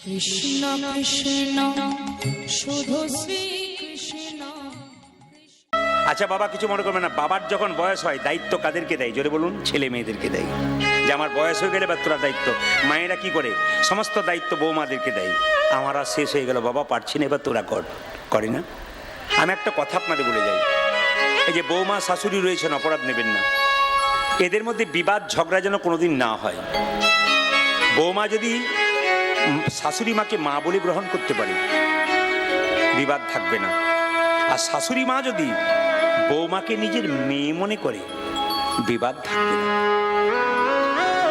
কৃষ্ণ কৃষ্ণ শুধু শ্রী কৃষ্ণ। আচ্ছা বাবা, কিছু মনে করবে না। বাবার যখন বয়স হয় দায়িত্ব কাদেরকে দেয়? জোরে বলুন। ছেলে মেয়েদেরকে দেয়, যে আমার বয়স হয়ে গেলে বা তোরা দায়িত্ব। মায়েরা কি করে? সমস্ত দায়িত্ব বৌমাদেরকে দেয়। আমার আর শেষ হয়ে গেল বাবা, পারছি না, এবার তোরা করে না। আমি একটা কথা আপনাদের বলে যাই, এই যে বৌমা শাশুড়ি রয়েছেন, অপরাধ নেবেন না। এদের মধ্যে বিবাদ ঝগড়া যেন কোনোদিন না হয়। বৌমা যদি শাশুড়ি মাকে মা বলে গ্রহণ করতে পারে, বিবাদ থাকবে না। আর শাশুড়ি মা যদি বৌমাকে নিজের মেয়ে মনে করে, বিবাদ থাকবে না।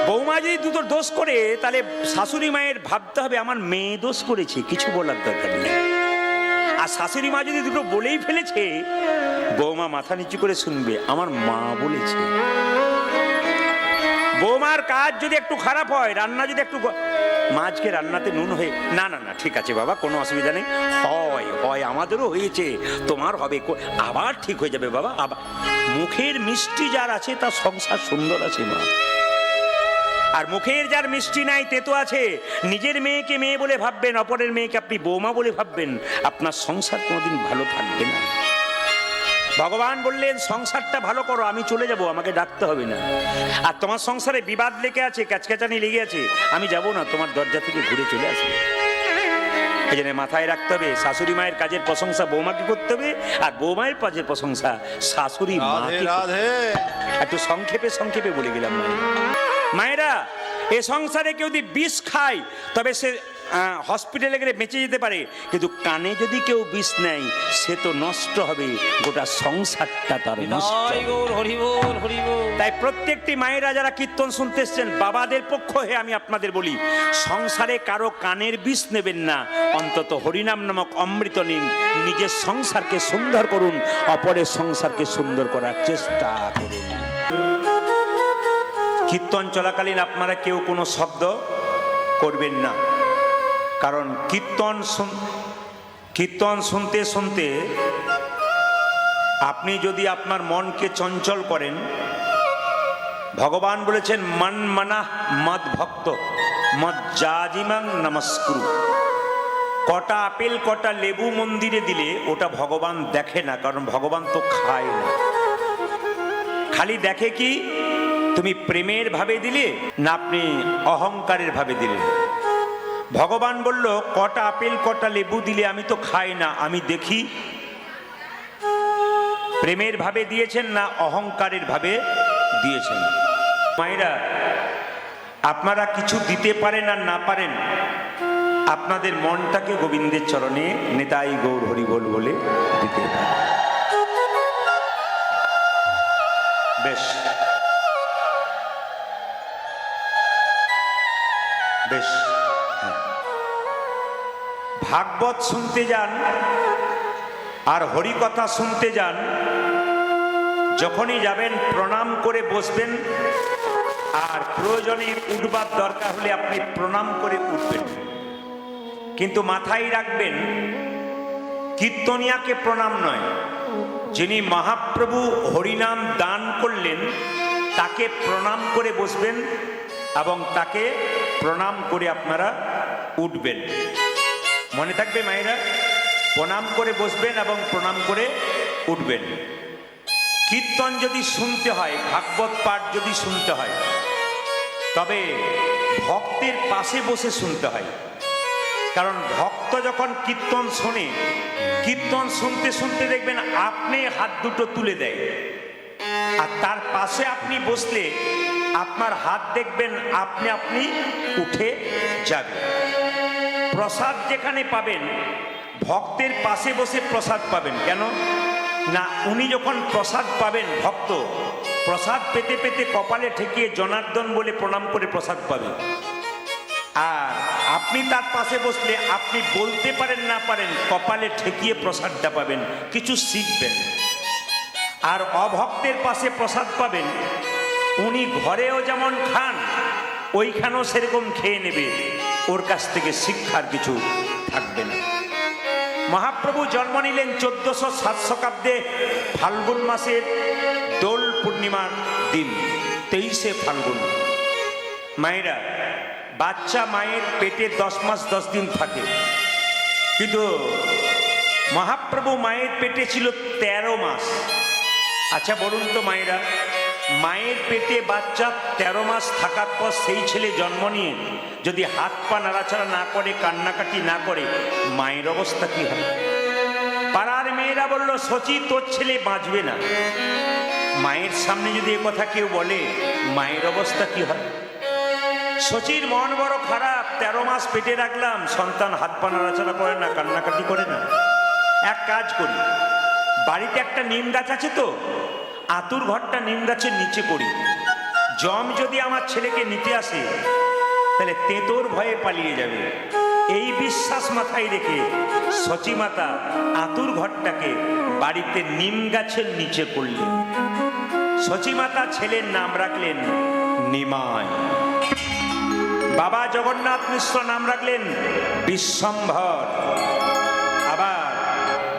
বৌমা যদি দুটো দোষ করে, তাহলে শাশুড়ি মায়ের ভাবতে হবে আমার মেয়ে দোষ করেছে, কিছু বলার দরকার নেই। আর শাশুড়ি মা যদি দুটো বলেই ফেলেছে, বৌমা মাথা নিচু করে শুনবে আমার মা বলেছে। বৌমার কাজ যদি একটু খারাপ হয়, রান্না যদি একটু, মাছকে রান্নাতে নুন হয়ে, না না না ঠিক আছে বাবা, কোনো অসুবিধা নেই, হয় আমাদেরও হয়েছে, তোমার হবে, আবার ঠিক হয়ে যাবে বাবা। আবার মুখের মিষ্টি যার আছে তার সংসার সুন্দর আছে মা। আর মুখের যার মিষ্টি নাই, তেতো আছে, নিজের মেয়েকে মেয়ে বলে ভাববেন, অপরের মেয়েকে আপনি বৌমা বলে ভাববেন, আপনার সংসার কোনোদিন ভালো থাকবে না। ভগবান বললেন সংসারটা ভালো করো, আমি চলে যাব, আমাকে ডাকতে হবে না। আর তোমার সংসারে বিবাদ লেগে আছে, ক্যাচক্যাচানি লেগে আছে, আমি যাব না, তোমার দরজা থেকে ঘুরে চলে আসবে। এই জন্য মাথায় রাখতে হবে, শাশুড়ি মায়ের কাজের প্রশংসা বৌমাকে করতে হবে, আর বৌমায়ের কাজের প্রশংসা শাশুড়ি মাকে। একটু সংক্ষেপে বলে গেলাম। মায়েরা, এ সংসারে কেউ যদি বিষ খায় তবে সে হসপিটালে গেলে বেঁচে যেতে পারে, কিন্তু কানে যদি কেউ বিষ নেয় সে তো নষ্ট হবে, গোটা সংসারটা তার নষ্ট। তাই প্রত্যেকটি মায়েরা যারা কীর্তন শুনতে এসছেন, বাবাদের পক্ষ হয়ে আমি আপনাদের বলি, সংসারে কারো কানের বিষ নেবেন না, অন্তত হরিনাম নামক অমৃত নিন, নিজের সংসারকে সুন্দর করুন, অপরের সংসারকে সুন্দর করার চেষ্টা করুন। কীর্তন চলাকালীন আপনারা কেউ কোনো শব্দ করবেন না, কারণ কীর্তন শুনতে শুনতে আপনি যদি আপনার মনকে চঞ্চল করেন, ভগবান বলেছেন মন মানা মদ ভক্ত মদ জাজিমাং নমস্কুরু। কটা আপেল কটা লেবু মন্দিরে দিলে ওটা ভগবান দেখে না, কারণ ভগবান তো খায় না। খালি দেখে কি তুমি প্রেমের ভাবে দিলে না আপনি অহংকারের ভাবে দিলেন। ভগবান বলল কটা আপেল কটা লেবু দিলে আমি তো খাই না, আমি দেখি প্রেমের ভাবে দিয়েছেন না অহংকারের ভাবে দিয়েছেন। মায়েরা, আপনারা কিছু দিতে পারেন আর না পারেন, আপনাদের মনটাকে গোবিন্দের চরণে নেতাই গৌর হরি বল বলে দিতে পারেন। বেশ বেশ, ভাগবত শুনতে যান আর হরিকথা শুনতে যান, যখনই যাবেন প্রণাম করে বসবেন, আর প্রয়োজনে উঠবার দরকার হলে আপনি প্রণাম করে উঠবেন। কিন্তু মাথায় রাখবেন, কীর্তনিয়াকে প্রণাম নয়, যিনি মহাপ্রভু হরিনাম দান করলেন তাকে প্রণাম করে বসবেন এবং তাকে প্রণাম করে আপনারা উঠবেন। মনে থাকবে মায়েরা, প্রণাম করে বসবেন এবং প্রণাম করে উঠবেন। কীর্তন যদি শুনতে হয়, ভাগবত পাঠ যদি শুনতে হয়, তবে ভক্তের পাশে বসে শুনতে হয়। কারণ ভক্ত যখন কীর্তন শোনে, কীর্তন শুনতে শুনতে দেখবেন আপনি হাত দুটো তুলে দেয়, আর তার পাশে আপনি বসলে আপনার হাত দেখবেন আপনি আপনি উঠে যাবে। প্রসাদ যেখানে পাবেন, ভক্তের পাশে বসে প্রসাদ পাবেন। কেন না, উনি যখন প্রসাদ পাবেন, ভক্ত প্রসাদ পেতে পেতে কপালে ঠেকিয়ে জনার্দন বলে প্রণাম করে প্রসাদ পাবেন। আর আপনি তার পাশে বসলে আপনি বলতে পারেন না পারেন, কপালে ঠেকিয়ে প্রসাদটা পাবেন, কিছু শিখবেন। আর অভক্তের পাশে প্রসাদ পাবেন, উনি ঘরেও যেমন খান ওইখানেও সেরকম খেয়ে নেবে, ওর কাছ থেকে শিক্ষার কিছু থাকবে না। মহাপ্রভু জন্ম নিলেন 1407 শতাব্দে ফাল্গুন মাসের দোল পূর্ণিমার দিন, 23শে ফাল্গুন। মায়েরা, বাচ্চা মায়ের পেটে 10 মাস 10 দিন থাকে, কিন্তু মহাপ্রভু মায়ের পেটে ছিল 13 মাস। আচ্ছা বলুন তো মায়েরা, মায়ের পেটে বাচ্চা 13 মাস থাকার পর সেই ছেলে জন্ম নিয়ে যদি হাত পা নাড়াচাড়া না করে, কান্নাকাটি না করে, মায়ের অবস্থা কি হয়? পাড়ার মেয়েরা বলল, শচী তোর ছেলে বাঁচবে না। মায়ের সামনে যদি এ কথা কেউ বলে, মায়ের অবস্থা কি হয়? শচীর মন বড় খারাপ, 13 মাস পেটে রাখলাম, সন্তান হাত পা নাড়াচাড়া করে না, কান্নাকাটি করে না। এক কাজ করি, বাড়িতে একটা নিম গাছ আছে তো, আতুর ঘরটা নিম গাছের নিচে করি। জম যদি আমার ছেলেকে নিতে আসে, তাহলে তেতোর ভয়ে পালিয়ে যাবে। এই বিশ্বাস মাথায় রেখে শচী মাতা আতুর ঘরটাকে বাড়িতে নিম গাছের নিচে করলেন। শচী মাতা ছেলের নাম রাখলেন নিমাই। বাবা জগন্নাথ মিশ্র নাম রাখলেন বিশ্বম্ভর। আবার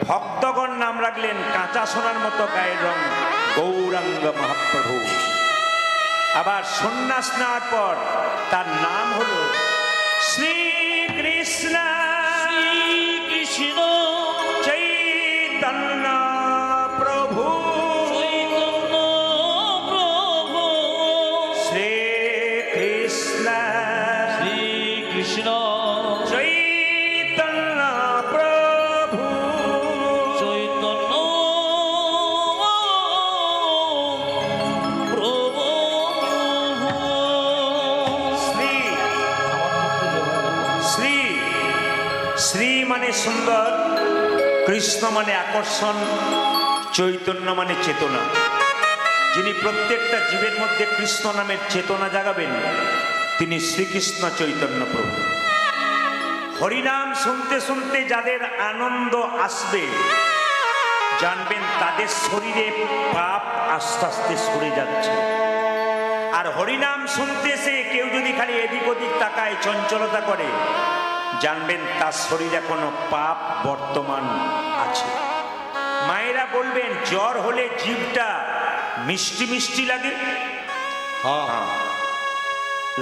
ভক্তগণ নাম রাখলেন কাঁচা সোনার মতো গায়ের রং গৌরাঙ্গ মহাপ্রভু। আবার সন্ন্যাস নেওয়ার পর তার নাম হলো শ্রীকৃষ্ণ। শ্রীকৃষ্ণ চৈতন্য প্রভু, চৈতন্য প্রভু, শ্রীকৃষ্ণ শ্রীকৃষ্ণ চৈতন্য প্রভু, চৈতন্য প্রভু। শ্রী শ্রী শ্রী মানে সুন্দর, কৃষ্ণ মানে আকর্ষণ, চৈতন্য মানে চেতনা। যিনি প্রত্যেকটা জীবের মধ্যে কৃষ্ণ নামের চেতনা জাগাবেন, তিনি শ্রীকৃষ্ণ চৈতন্য প্রভু। হরিনাম শুনতে শুনতে যাদের আনন্দ আসবে, জানবেন তাদের শরীরে পাপ আস্তে আস্তে সরে যাচ্ছে। আর হরিনাম শুনতে এসে কেউ যদি খালি এদিক ওদিক তাকায়, চঞ্চলতা করে, জানবেন তার শরীরে কোনো পাপ বর্তমান আছে। মায়েরা বলবেন, জ্বর হলে জিভটা মিষ্টি মিষ্টি লাগে। হ্যাঁ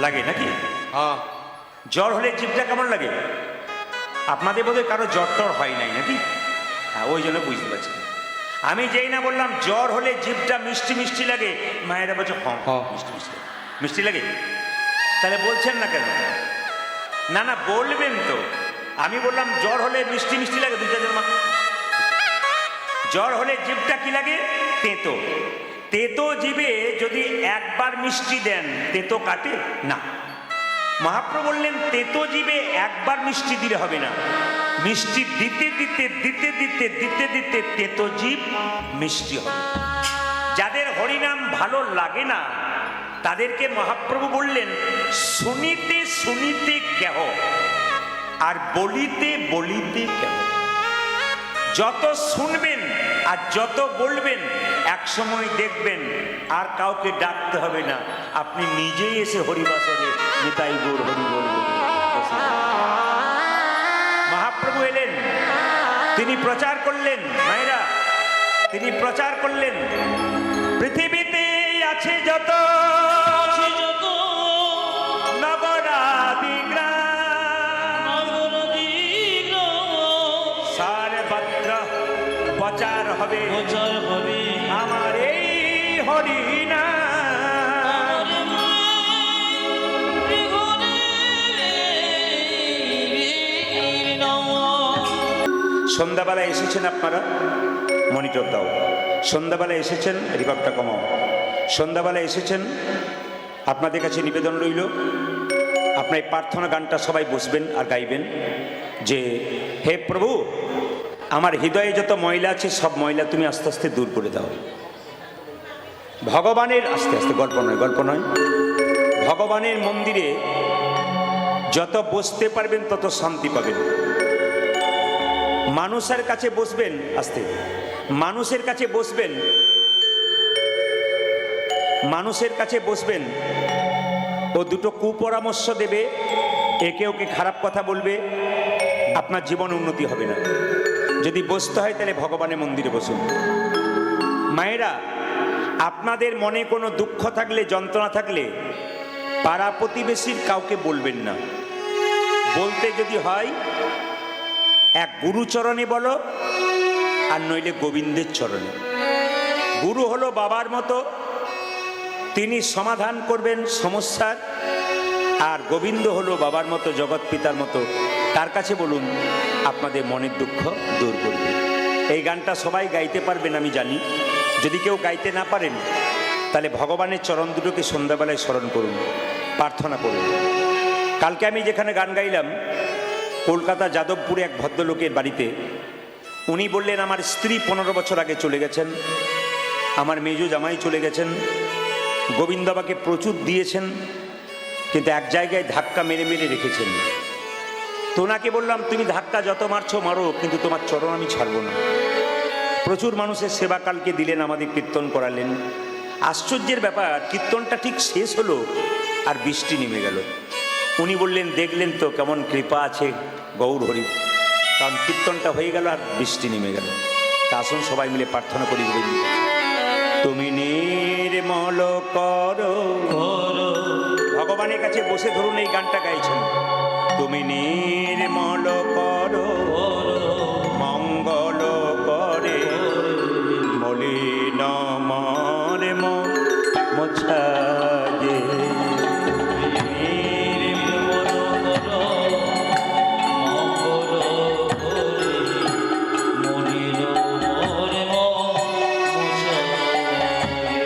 লাগে নাকি? হ্যাঁ জ্বর হলে জিভটা কেমন লাগে? আপনাদের বোধহয় কারো জ্বর টর হয় নাই নাকি? হ্যাঁ, ওই জন্য বুঝতে পারছি। আমি যেই না বললাম জ্বর হলে জিভটা মিষ্টি মিষ্টি লাগে, মায়েরা বলছে হ্যাঁ হ্যাঁ। মিষ্টি মিষ্টি লাগে। মিষ্টি লাগে? তাহলে বলছেন না কেন? না না বলবেন তো। আমি বললাম জ্বর হলে মিষ্টি মিষ্টি লাগে, দুই চারজন মা। জ্বর হলে জিভটা কি লাগে? তেতো। তেতো জিভে যদি একবার মিষ্টি দেন, তেতো কাটে না। মহাপ্রভু বললেন, তেতো জিভে একবার মিষ্টি দিলে হবে না, মিষ্টি দিতে দিতে দিতে দিতে দিতে দিতে তেতো জিভ মিষ্টি হবে। যাদের হরিনাম ভালো লাগে না, তাদেরকে মহাপ্রভু বললেন, শুনিতে শুনিতে কেহ আর বলিতে বলিতে কেহ। যত শুনবেন আর যত বলবেন, এক সময় দেখবেন আর কাউকে ডাকতে হবে না, আপনি নিজেই এসে হরিবাসরে নিতাই গৌর হরি বলবেন। মহাপ্রভু এলেন, তিনি প্রচার করলেন। মায়েরা, তিনি প্রচার করলেন, পৃথিবীতে আছে যত নগরাদি গ্রাম, সারবত্র প্রচার হবে প্রচার হবে আমার এই হরিনাম। সন্ধ্যাবেলা এসেছেন আপনারা, মনিটর দাও। সন্ধ্যাবেলা এসেছেন, রিভাবটা কমাও। সন্ধ্যাবেলা এসেছেন, আপনাদের কাছে নিবেদন রইল, আপনার এই প্রার্থনা গানটা সবাই বসবেন আর গাইবেন যে, হে প্রভু, আমার হৃদয়ে যত ময়লা আছে সব ময়লা তুমি আস্তে আস্তে দূর করে দাও। ভগবানের, আস্তে আস্তে, গল্প নয়, গল্প নয়, ভগবানের মন্দিরে যত বসতে পারবেন তত শান্তি পাবেন। মানুষের কাছে বসবেন, আস্তে, মানুষের কাছে বসবেন, মানুষের কাছে বসবেন, ও দুটো কুপরামর্শ দেবে, একে ওকে খারাপ কথা বলবে, আপনার জীবন উন্নতি হবে না। যদি বসতে হয় তাহলে ভগবানের মন্দিরে বসুন। মায়েরা, আপনাদের মনে কোনো দুঃখ থাকলে, যন্ত্রণা থাকলে, পাড়া প্রতিবেশীর কাউকে বলবেন না। বলতে যদি হয় এক গুরুচরণে বলো, আর নইলে গোবিন্দের চরণে। গুরু হলো বাবার মতো, তিনি সমাধান করবেন সমস্যার, আর গোবিন্দ হলো বাবার মতো, জগৎ পিতার মতো, তার কাছে বলুন, আপনাদের মনের দুঃখ দূর করবে। এই গানটা সবাই গাইতে পারবেন আমি জানি। যদি কেউ গাইতে না পারেন তাহলে ভগবানের চরণ দুটোকে সন্ধ্যাবেলায় স্মরণ করুন, প্রার্থনা করুন। কালকে আমি যেখানে গান গাইলাম, কলকাতা যাদবপুরে এক ভদ্রলোকের বাড়িতে, উনি বললেন আমার স্ত্রী 15 বছর আগে চলে গেছেন, আমার মেজো জামাই চলে গেছেন, গোবিন্দ বাবাকে প্রচুর দিয়েছেন, কিন্তু এক জায়গায় ধাক্কা মেরে মেরে রেখেছেন। তো ওনাকে বললাম, তুমি ধাক্কা যত মারছো মারো, কিন্তু তোমার চরণ আমি ছাড়বো না। প্রচুর মানুষের সেবা কালকে দিলেন, আমাদের কীর্তন করালেন। আশ্চর্যের ব্যাপার, কীর্তনটা ঠিক শেষ হলো আর বৃষ্টি নেমে গেল। উনি বললেন, দেখলেন তো কেমন কৃপা আছে গৌর হরি, কারণ কীর্তনটা হয়ে গেল আর বৃষ্টি নেমে গেল। তা আসুন সবাই মিলে প্রার্থনা করি গোবিন্দ। তুমি নির্মল করো, ভগবানের কাছে বসে ধরুন এই গানটা গাইছেন। তুমি নির্মল করো, মঙ্গল করে, মলিন মর মোছায়ে।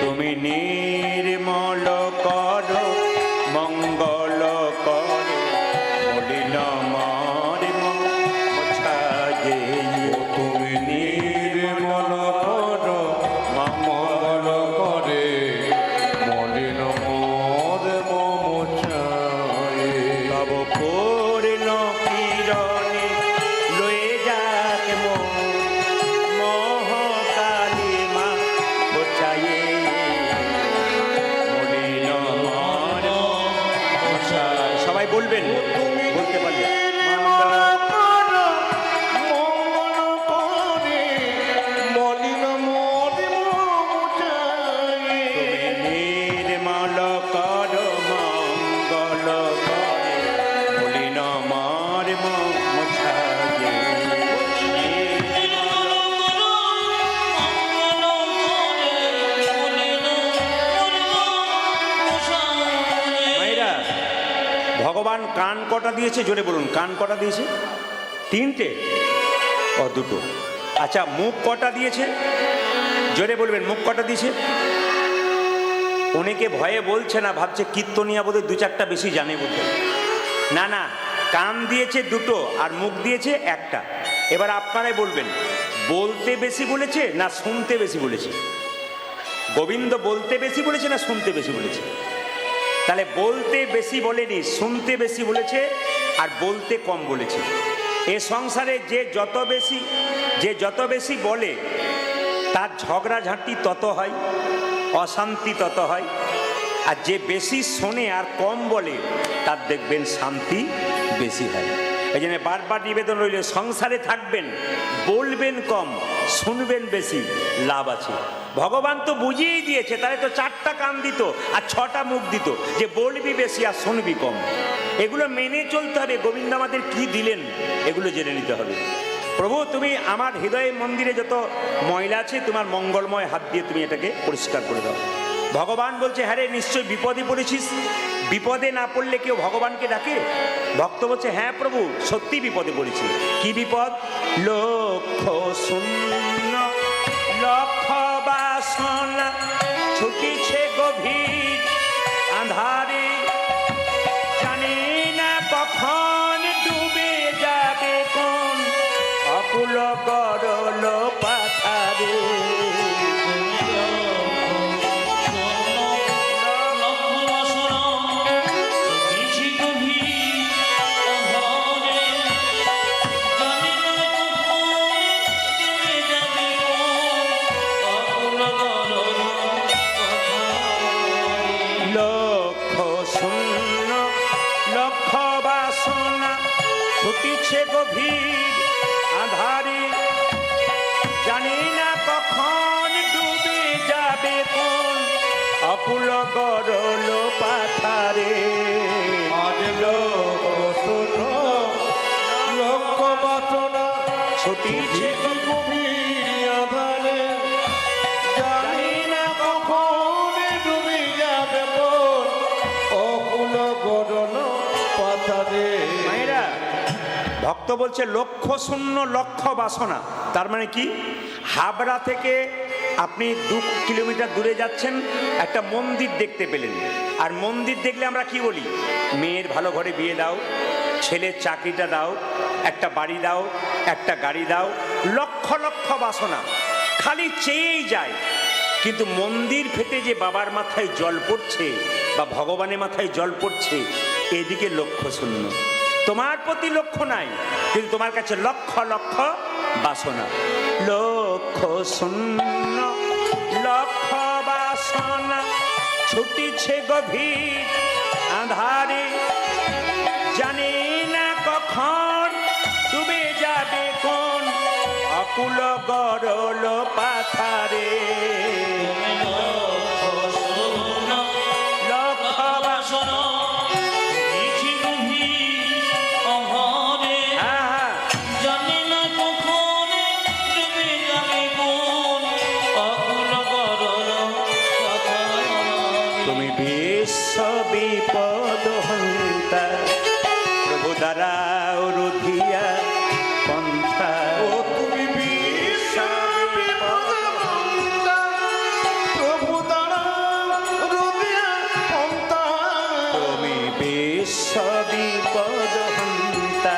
তুমি নির্মল করো, মঙ্গল করে, মলিন মর মোছায়ে। তুমি নির্মল করো, মঙ্গল করে, মলিন মোর মোছায়ে। তব পূর্ণ কিরণে লয়ে যাক মহাকালী মা মোছায়ে। মলিন মর মোছায়ে। সবাই বলবেন, বলতে পারলে নির্মল কর, মঙ্গল করে, মলিন মর মোছায়ে। মায়েরা, ভগবান কান কটা দিয়েছে? জোরে বলুন, কান কটা দিয়েছে? 3টে? ও 2টো। আচ্ছা, মুখ কটা দিয়েছে? জোরে বলবেন, মুখ কটা দিয়েছে? অনেকে ভয়ে বলছে না, ভাবছে কীর্তনিয়া বোধহয় 2-4টা বেশি জানে বোধহয়। না না, কান দিয়েছে 2টো আর মুখ দিয়েছে 1টা। এবার আপনারাই বলবেন, বলতে বেশি বলেছে না শুনতে বেশি বলেছে? গোবিন্দ বলতে বেশি বলেছে না শুনতে বেশি বলেছে? তাহলে বলতে বেশি বলেনি, শুনতে বেশি বলেছে, আর বলতে কম বলেছে। এ সংসারে যে যত বেশি বলে, তার ঝগড়াঝাঁটি তত হয়, অশান্তি তত হয়। আর যে বেশি শোনে আর কম বলে, তার দেখবেন শান্তি বেশি হয়। এই জন্য বারবার নিবেদন রইল, সংসারে থাকবেন, বলবেন কম, শুনবেন বেশি, লাভ আছে। ভগবান তো বুঝিয়েই দিয়েছে, তাহলে তো 4টা কান দিত আর 6টা মুখ দিত, যে বলবি বেশি আর শুনবি কম। এগুলো মেনে চলতে হবে। গোবিন্দ আমাদের কি দিলেন এগুলো জেনে নিতে হবে। প্রভু, তুমি আমার হৃদয়ের মন্দিরে যত ময়লা আছে, তোমার মঙ্গলময় হাত দিয়ে তুমি এটাকে পরিষ্কার করে দাও। ভগবান বলছে, হ্যাঁ রে, নিশ্চয়ই বিপদে পড়েছিস। বিপদে না পড়লে কেউ ভগবানকে ডাকে? ভক্ত বলছে, হ্যাঁ প্রভু, সত্যি বিপদে পড়েছি। কি বিপদ? লক্ষ শূন্য লক্ষ বাসনা ছুটিছে গভীর আঁধারে, জানি না কখন ডুবে যাবে কোন অকুল গরল পাথারে। লক্ষ শূন্য লক্ষ বাসনা ছুটিছে গভীর আধারে, জানি না কখন ডুবে যাবে কোন অকুল গরল পাথারে। বাসনা ছুটিছে গভীর আধারে, জানি না কখন ডুবে যাবে মন অকুল গরল পাথারে। মায়েরা, ভক্ত বলছে লক্ষ্য শূন্য লক্ষ্য বাসনা। তার মানে কি? হাবড়া থেকে আপনি 2 কিলোমিটার দূরে যাচ্ছেন, একটা মন্দির দেখতে পেলেন। আর মন্দির দেখলে আমরা কি বলি? মেয়ের ভালো ঘরে বিয়ে দাও, ছেলের চাকরিটা দাও, একটা বাড়ি দাও, একটা গাড়ি দাও। লক্ষ লক্ষ বাসনা খালি চেয়েই যায়। কিন্তু মন্দির ফেটে যে বাবার মাথায় জল পড়ছে বা ভগবানের মাথায় জল পড়ছে, এদিকে লক্ষ্য শূন্য। তোমার প্রতি লক্ষ্য নাই, কিন্তু তোমার কাছে লক্ষ লক্ষ বাসনা। লক্ষ্য শূন্য লক্ষ বাসনা ছুটিছে গভীর আধারে, জানি না কখন ডুবে যাবে কোন অকুল গরল পাথারে। লক্ষ বাসনা তুমি বিশ্ব বিপদ হন্তা, প্রভু দ্বারা রুধিয়া পন্থা। ও তুমি বিশ্ব বিপদ হন্তা, প্রভু দ্বারা রুধিয়া পন্থা। তুমি বিশ্ব বিপদ হন্তা,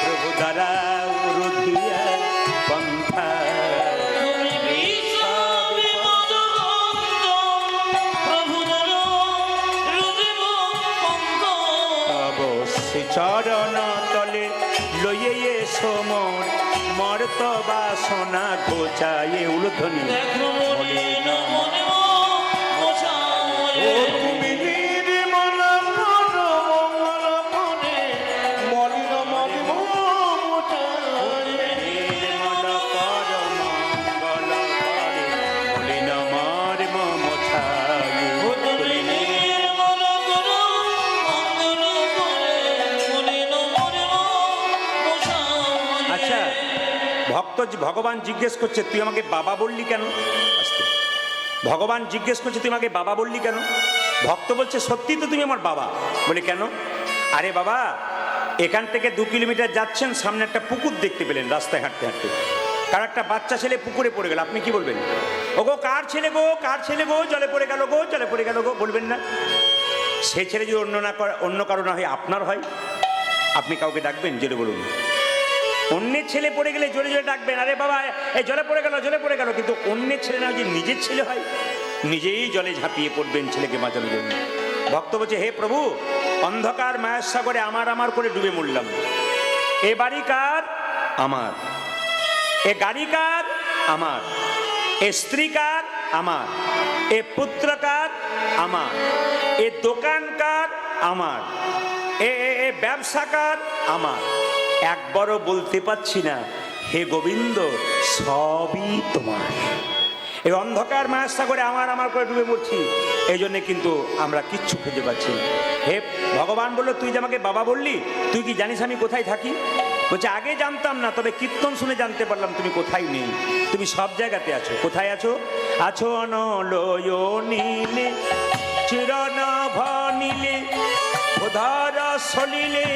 প্রভু দ্বারা রুধিয়া পন্থা। চরণ তলে লইয়ে সমন মর্ত বাসনা ঘোচায়ে উলধ্বনি। ও তুমি নির্মল মন মঙ্গল মনে, মলিন মলিন মোচায়ে। নির্মল কর মঙ্গল করে, মলিন মর্ম মোছায়ে। আচ্ছা, ভগবান জিজ্ঞেস করছে তুই আমাকে বাবা বললি কেন? ভগবান জিজ্ঞেস করছে তুই আমাকে বাবা বললি কেন? ভক্ত বলছে সত্যি তো তুমি আমার বাবা। বলে কেন? আরে বাবা, এখান থেকে 2 কিলোমিটার যাচ্ছেন, সামনে একটা পুকুর দেখতে পেলেন রাস্তায় হাঁটতে হাঁটতে। কার একটা বাচ্চা ছেলে পুকুরে পড়ে গেল, আপনি কি বলবেন? ও গো কার ছেলে গো, কার ছেলে গো, জলে পড়ে গেল গো, জলে পড়ে গেল গো, বলবেন না? সে ছেলে যদি অন্য কারো না হয়, আপনার হয়, আপনি কাউকে ডাকবেন? জোরে বলুন। অন্যের ছেলে পড়ে গেলে জোরে জোরে ডাকবেন, আরে বাবা এই জলে পড়ে গেল, জলে পড়ে গেল। কিন্তু অন্যের ছেলে না, যে নিজের ছেলে হয়, নিজেই জলে ঝাঁপিয়ে পড়বেন ছেলেকে বাঁচানোর জন্য। ভক্ত বলছে হে প্রভু, অন্ধকার মায়ের সাগরে আমার আমার করে ডুবে মরলাম। এ বাড়ি কার? আমার। এ গাড়ি কার? আমার। এ স্ত্রী কার? আমার। এ পুত্র কার? আমার। এ দোকান কার? আমার। এ ব্যবসা কার? আমার। একবারও বলতে পারছি না হে গোবিন্দ সবই তোমার। এই অন্ধকার মায়ের সাগরে আমার আমার করে ডুবে পড়ছি, এই জন্যে কিন্তু আমরা কিচ্ছু খুঁজে পাচ্ছি না। হে ভগবান বললো তুই যে আমাকে বাবা বললি, তুই কি জানিস আমি কোথায় থাকি? বলছে আগে জানতাম না, তবে কীর্তন শুনে জানতে পারলাম তুমি কোথায় নেই। তুমি সব জায়গাতে আছো। কোথায় আছো? আছো অনলয় নীলে চিরনভ নীলে উধার সলিলে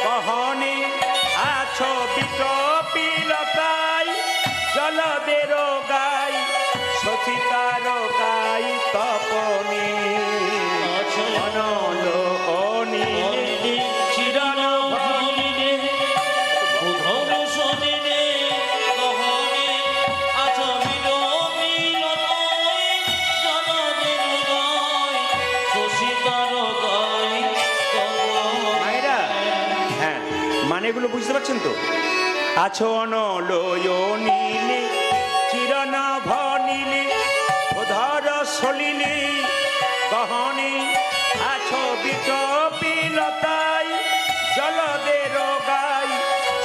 কহনে আছো বিটপিলতাই জলদের গাই সচিতার গাই তপনে অনল অনিলে চিরনভ নীলে উধার সলিলে কহনে আছো বিটপিলতাই জলদের গাই সচিতার গাই মায়েরা, হ্যাঁ মানেগুলো বুঝতে পারছেন তো? আছো অনলয় নীলে চিরনভ নীলে উধার সলিলে গহনে আছো বিটপিলতাই জলদের গাই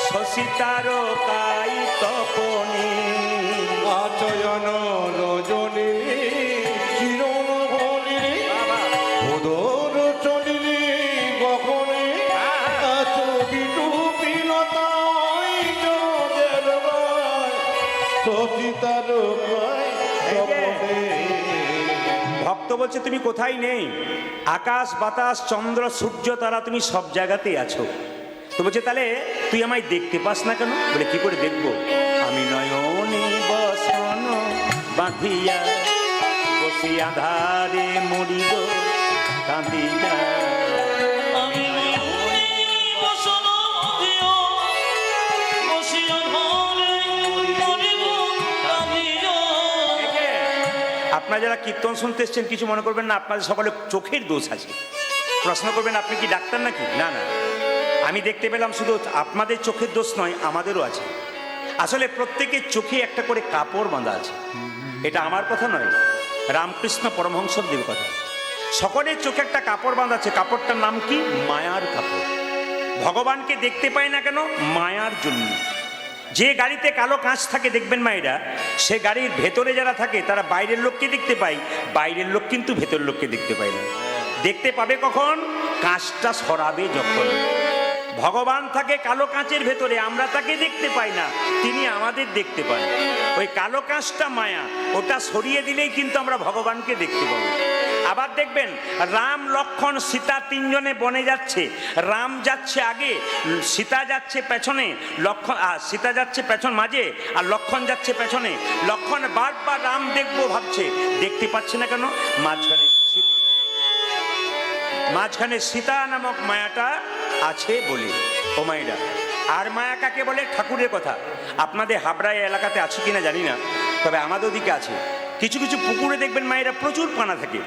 শশিতার কাই তপনে আচয়ন রজনী চিরন ভলিরে ভোদর চলিরে গগনে আছো বিটু পিলতা শশী তারকায় স্বপনে। ভক্ত বলছে তুমি কোথায় নেই, আকাশ বাতাস চন্দ্র সূর্য তারা তুমি সব জায়গাতেই আছো। তো বলছে তাহলে তুই আমায় দেখতে পাস না কেন? বলে কি করে দেখবো, আমি নয়নে বসন বাঁধিয়া বসে আধারে মরিব কাঁদিয়া। আমি বসন বাঁধিয়া বসিয়া ঘরে মরিব কাঁদিয়া। আপনারা যারা কীর্তন শুনতে এসছেন কিছু মনে করবেন না, আপনাদের সকলে চোখের দোষ আছে। প্রশ্ন করবেন আপনি কি ডাক্তার নাকি? না না, আমি দেখতে পেলাম শুধু আপনাদের চোখের দোষ নয়, আমাদেরও আছে। আসলে প্রত্যেকের চোখে একটা করে কাপড় বাঁধা আছে। এটা আমার কথা নয়, রামকৃষ্ণ পরমহংসদেবের কথা। সকলের চোখে একটা কাপড় বাঁধা আছে। কাপড়টার নাম কি? মায়ার কাপড়। ভগবানকে দেখতে পায় না কেন? মায়ার জন্য। যে গাড়িতে কালো কাঁচ থাকে দেখবেন মায়েরা, সে গাড়ির ভেতরে যারা থাকে তারা বাইরের লোককে দেখতে পায়, বাইরের লোক কিন্তু ভেতর লোককে দেখতে পায় না। দেখতে পাবে কখন? কাঁচটা সরাবে যখন। ভগবান থাকে কালো কাঁচের ভেতরে, আমরা তাকে দেখতে পাই না, তিনি আমাদের দেখতে পান। ওই কালো কাঁচটা মায়া, ওটা সরিয়ে দিলেই কিন্তু আমরা ভগবানকে দেখতে পাবো। আবার দেখবেন রাম লক্ষ্মণ সীতা তিনজনে বনে যাচ্ছে, রাম যাচ্ছে আগে, সীতা যাচ্ছে পেছনে, সীতা যাচ্ছে পেছন মাঝে, আর লক্ষ্মণ যাচ্ছে পেছনে। লক্ষ্মণ বারবার রাম দেখবো ভাবছে, দেখতে পাচ্ছে না কেন? মাঝখানে সীতা নামক মায়াটা আছে বলে। ও মায়েরা, আর মায়া কাকে বলে? ঠাকুরের কথা। আপনাদের হাবড়া এলাকাতে আছে কিনা জানি না, তবে আমাদের ওদিকে আছে। কিছু কিছু পুকুরে দেখবেন মায়েরা প্রচুর পানা থাকে।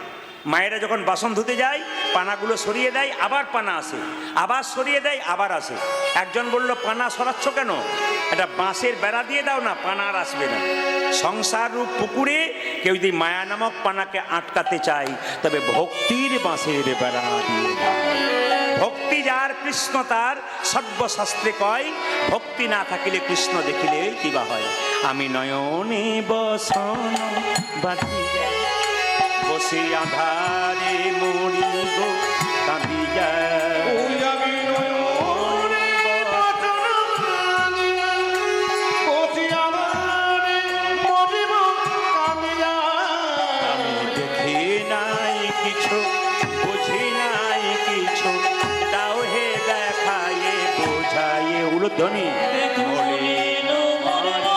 মায়েরা যখন বাসন ধুতে যায় পানাগুলো সরিয়ে দেয়, আবার পানা আসে, আবার সরিয়ে দেয়, আবার আসে। একজন বলল পানা সরাচ্ছ কেন? একটা বাঁশের বেড়া দিয়ে দাও না, পানা আর আসবে না। সংসার রূপ পুকুরে কেউ যদি মায়া নামক পানাকে আটকাতে চায় তবে ভক্তির বাঁশের বেড়া দিয়ে দাও। ভক্তি যার কৃষ্ণ তার, সর্বশাস্ত্রে কয়, ভক্তি না থাকিলে কৃষ্ণ দেখিলে কিবা হয়। আমি নয়নে বসন বাঁধিয়া বসে আধারে মরিব কাঁদিয়া। ওই আমি নয়নে বসন বাঁধিয়া বসে আধারে মরিব কাঁদিয়া। আমি দেখি নাই কিছু, বুঝি নাই কিছু, তাও হে দেখায়ে বোঝায়ে। উলুধ্বনি মলিন মরিব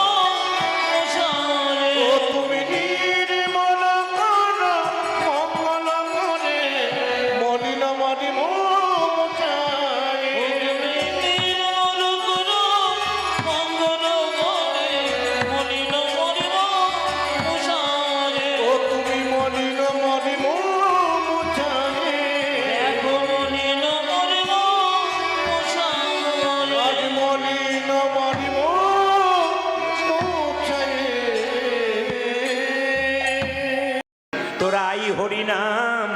মশারে। ও তুমি নির্মল কর মঙ্গল করে মলিন মরিব মোছায়ে। নির্মল করো মঙ্গল করে মলিন মরিব মশারে। ও তুমি মলিন মরিব মোছায়ে। দেখো মলিন মরিব মশারে। আজ মলিন মরিব মোছায়ে। তোরাই হরিনাম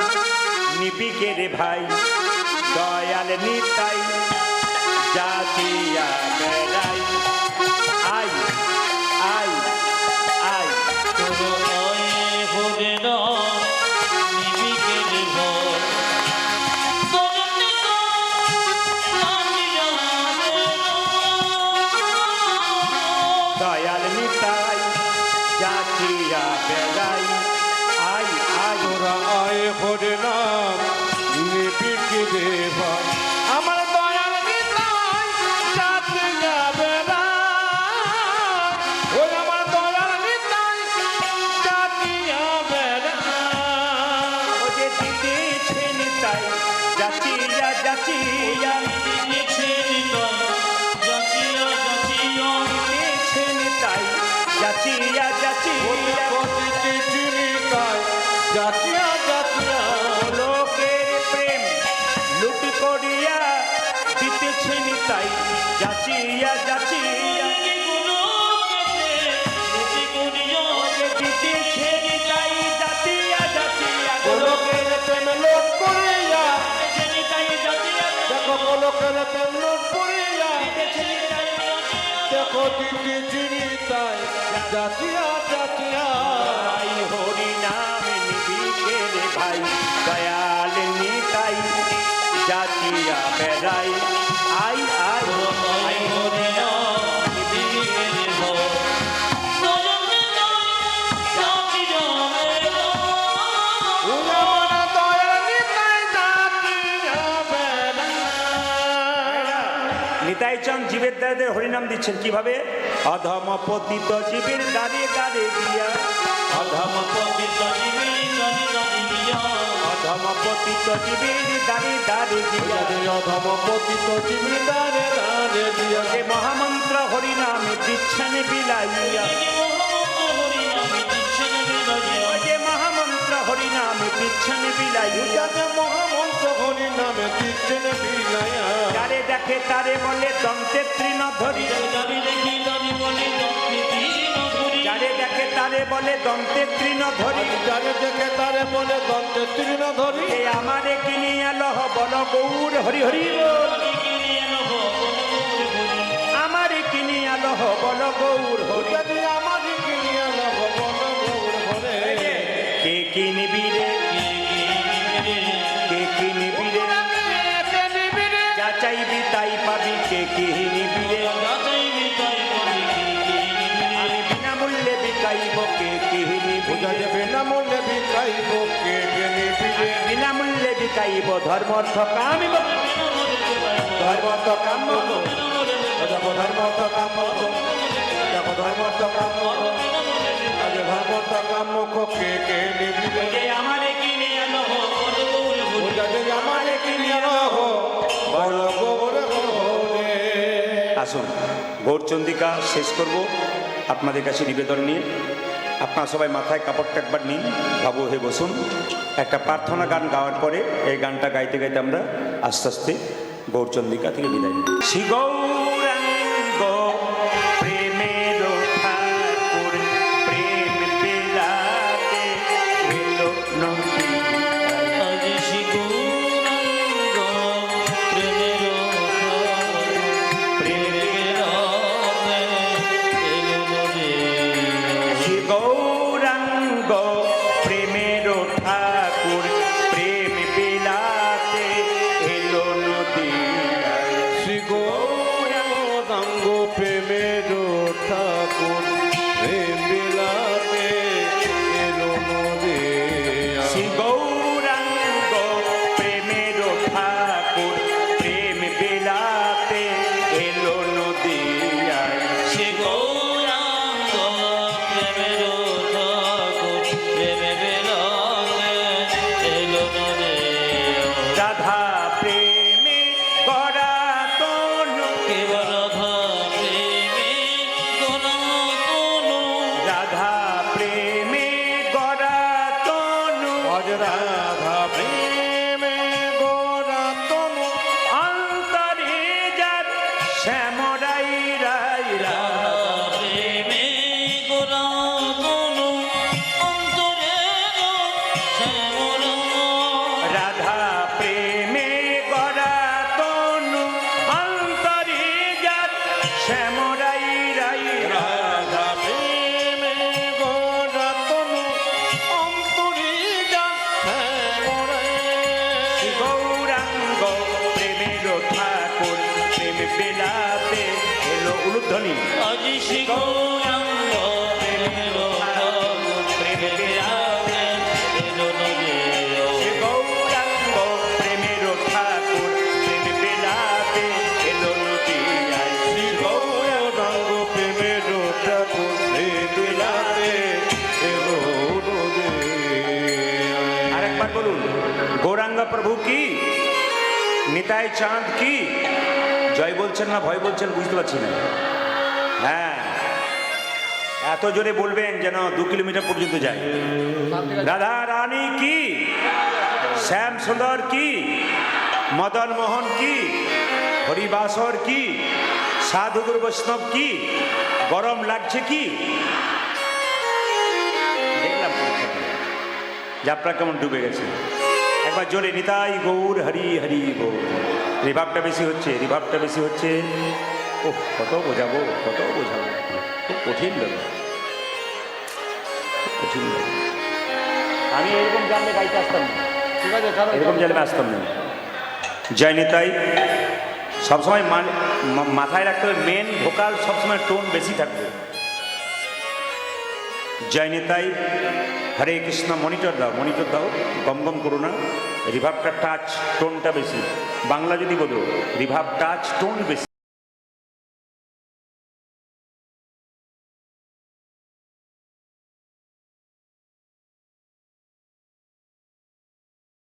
নিবিকে রে ভাই, দয়াল নিতাই জাতিয়া বেড়াই। আই আই আই তোর আয়ে ভোরে না নিবিকে রে ভোর। তোর নিতা লাগিয়া বেড়া। দয়াল নিতাই জাতিয়া বেড়াই। আই আই তোরা আয় হরে নাম নিবিকে দেবা। আমার দয়াল নিতাই যাতে যাবে না। ওই আমার দয়াল নিতাই যাতে যাবে না। ও যে দিতেছে নিতাই জাতিয়া জাতিয়া। দিতেছে নিতাই যাচিয়া যাচিয়া। দিতেছে নিতাই জাতিয়া জাতিয়া। প্রতিটি চিনিতাই যাতিয়া যাতিয়া। লোকের প্রেম লুট করিয়া দিতেছে নিতাই যাচিয়া যাচিয়া। দিতেছে নিতাই যাচিয়া যাচিয়া। লোকের প্রেম লোট করিয়া দেখো, লোকের প্রেম লোট করিয়া দেখো দিদি চিনিতাই যাতিয়া যাতিয়া। আই হরি নাম নিবিকে রে ভাই, দয়াল নিতাই জাতিয়া বেড়াই। আই আই আই হরি নাম নিবিকে রে ভাই। নিতাই চাঁদ জীবের দ্বারে হরিনাম দিচ্ছেন কিভাবে? অধম পতিত জীবের দ্বারে দ্বারে গিয়া, অধম পতিত জীবে দানি দানি গিয়া, অধম পতিত জীবের দ্বারে দ্বারে গিয়া, অধম পতিত জীবি দারে দারে দিয়া যে মহামন্ত্র হরিনামে দিচ্ছেন বিলাইয়া, যে মহামন্ত্র হরি নামে দিচ্ছেন বিলাইয়া, যে মহামন্ত্র হরিনামে দিচ্ছেন বিলাইয়া, যাতে মহামন্ত্র হরি নামে দিচ্ছেন বিলাইয়া যারে দেখে তারে বলে দন্তে তৃণ ধরি, যাবি দেখি দানি বলে দন্তে তৃণ ধরি, যারে দেখে তারে বলে দন্তে তৃণ ধরি, যারে দেখে তারে বলে দন্তে তৃণ ধরি এ আমারে কিনি আলহ বল গৌর হরি হরি বল। দানি কিনে এলো বল গৌর হরি, আমারে কিনি আলহ বল গৌর হরি। যদি আমার কিনিয়া লব বল গৌর হরে কে কিনিবি রে, কে কিনিবি রে, যা চাইবি তাই পাবি, কে কিনিবি রে, যাচাইবি তাই পাবি, কে কিনিবি রে, আমি বিনামূল্যে বিকাইব, কে কিনিবি পূজা রে, দেবে না মনে বিকাইব কে কিনিবি রে বিনামূল্যে বিকাইব ধর্ম অর্থ কামিব, ধর্ম তো কাম দেখো ধর্ম তো কাম দেখো ধর্ম তো কাম আজ ধর্ম তো কাম কে নিবি রে কে আমারে কিনে এলো বল গৌর হরি, পূজা দেবে আমারে কিনিয়া লব বল গৌর হরে আসুন গৌরচন্দিকা শেষ করব আপনাদের কাছে নিবেদন নিয়ে। আপনারা সবাই মাথায় কাপড়টা একবার নিন, বাবু হয়ে বসুন। একটা প্রার্থনা গান গাওয়ার পরে এই গানটা গাইতে গাইতে আমরা আস্তে আস্তে গৌরচন্দিকা থেকে বিদায় নিই। শ্রী গৌরাঙ্গ প্রেমের ঠাকুর প্রেম বিলাতে এলো নদী, আজ শ্রী গৌরাঙ্গ প্রেমের প্রেমের এলো নদী, শ্রী গৌরাঙ্গ প্রেমের ঠাকুর প্রেম বিলাতে এলো নদী, শ্রী গৌরাঙ্গ প্রেমের ঠাকুর প্রেম বিলাতে এলো নদে শ্রী গৌরাঙ্গ প্রেমের ঠাকুর প্রেম বিলাতে এলো নদীয়ায়, শ্রী গৌরাঙ্গ প্রেমের ঠাকুর প্রেমের এলো নদী, রাধা প্রেমে গড়া তনু, কেবল রাধা প্রেমে গোরা তনু, রাধা প্রেমে গড়া তনু, আজ রাধা প্রেমে গোরা তনু অন্তরে যার শ্যামরাই রাই রাধা, প্রেমে গোরা তনু, অন্তরে শ্যামলা, রাধা প্রেমে গড়া তনু অন্তরে যার শ্যামরাই রাই রাধা, রাধা প্রেমে গোরা তনু অন্তরি যান শ্রী গৌরাঙ্গ প্রেমের ঠাকুর প্রেম বিলাতে এলো উলুধ্বনি, আজ শ্রী গৌরাঙ্গ প্রেমের ঠাকুর প্রেমের এলো নদী, শ্রী গৌরাঙ্গ প্রেমের ঠাকুর প্রেম বিলাতে এলো নদীয়ায়, শ্রী গৌরাঙ্গ প্রেমের ঠাকুর প্রেম বিলাতে এলো নদে আরেকবার বলুন, গৌরাঙ্গ প্রভু কি, নিতাই চাঁদ কি, জয় বলছেন না ভয় বলছেন বুঝতে পারছি না। হ্যাঁ, এত জোরে বলবেন যেন 2 কিলোমিটার পর্যন্ত যায়। রাধা রানী কি, শ্যাম সুন্দর কি, মদন মোহন কি, হরিবাসর কি, সাধুগুরু বৈষ্ণব কি, গরম লাগছে কি, দেখলাম যাত্রা কেমন ডুবে গেছে। একবার জোরে নিতাই গৌর হরি হরি গৌর, রিভাবটা বেশি হচ্ছে, রিভাবটা বেশি হচ্ছে। ও কত বোঝাবো, কত বোঝাবো, খুব কঠিন ব্যাপার, খুব কঠিন ব্যাপার। আমি এরকম জানলে গাইতে আসতাম না, ঠিক আছে কারণ এরকম জানলে আসতাম না। জয় নিতাই সবসময় মাথায় রাখতে হবে, মেন ভোকাল সবসময় টোন বেশি থাকবে। জয় নিতাই, হরে কৃষ্ণ। মনিটর দাও, গম গম করো না, রিভাবটা টাচ টোনটা বেশি। বাংলা যদি বলো রিভাব টাচ টোন বেশি।